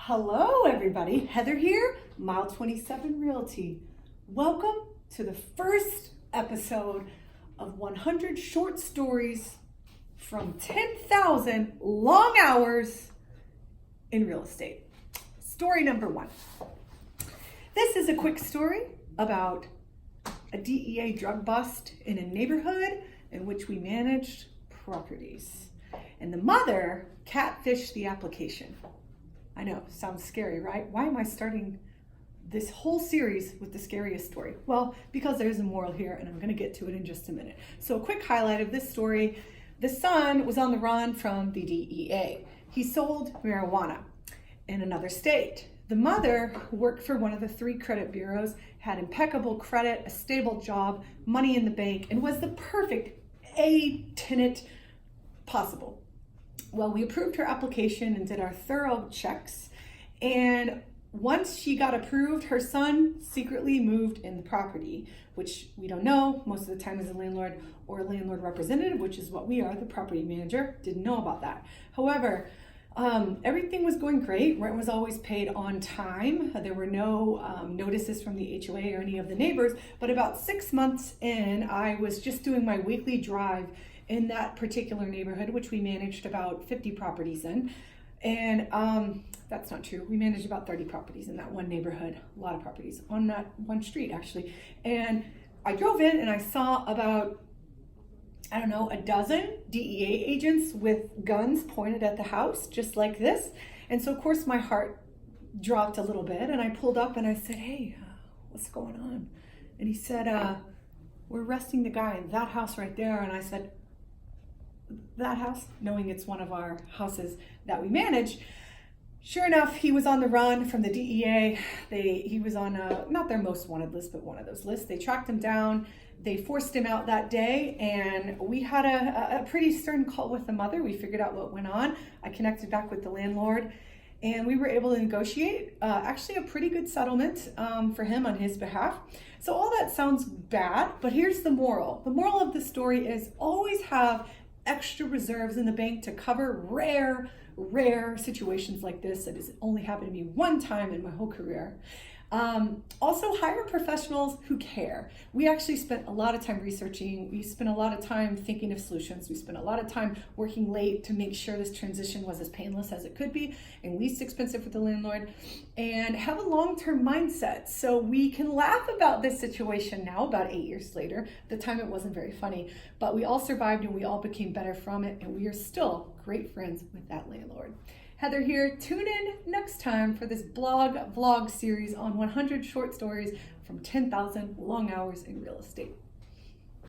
Hello everybody, Heather here, Mile 27 Realty. Welcome to the first episode of 100 short stories from 10,000 long hours in real estate. Story number 1. This is a quick story about a DEA drug bust in a neighborhood in which we managed properties. And the mother catfished the application. I know, sounds scary, right? Why am I starting this whole series with the scariest story? Well, because there's a moral here, and I'm going to get to it in just a minute. So a quick highlight of this story: the son was on the run from the DEA. He sold marijuana in another state. The mother, who worked for one of the 3 credit bureaus, had impeccable credit, a stable job, money in the bank, and was the perfect A tenant possible. Well, we approved her application and did our thorough checks. And once she got approved, her son secretly moved in the property, which we don't know. Most of the time as a landlord or a landlord representative, which is what we are, the property manager, didn't know about that. However, everything was going great. Rent was always paid on time. There were no notices from the HOA or any of the neighbors. But about 6 months in, I was just doing my weekly drive in that particular neighborhood, which we managed about 50 properties in. And that's not true. We managed about 30 properties in that one neighborhood, a lot of properties on that one street actually. And I drove in and I saw about, I don't know, a dozen DEA agents with guns pointed at the house, just like this. And so of course my heart dropped a little bit, and I pulled up and I said, "Hey, what's going on?" And he said, "We're arresting the guy in that house right there." And I said, "That house?" Knowing it's one of our houses that we manage. Sure enough, he was on the run from the DEA. He was on not their most wanted list, but one of those lists. They tracked him down. They forced him out that day, and we had a pretty stern call with the mother. We figured out what went on. I connected back with the landlord, and we were able to negotiate actually a pretty good settlement for him on his behalf. So all that sounds bad, but here's the moral. The moral of the story is always have extra reserves in the bank to cover rare situations like this. It has only happened to me one time in my whole career. Also, hire professionals who care. We actually spent a lot of time researching. We spent a lot of time thinking of solutions. We spent a lot of time working late to make sure this transition was as painless as it could be and least expensive for the landlord, and have a long-term mindset. So we can laugh about this situation now, about 8 years later. At the time it wasn't very funny, but we all survived and we all became better from it, and we are still great friends with that landlord. Heather here. Tune in next time for this vlog series on 100 short stories from 10,000 long hours in real estate.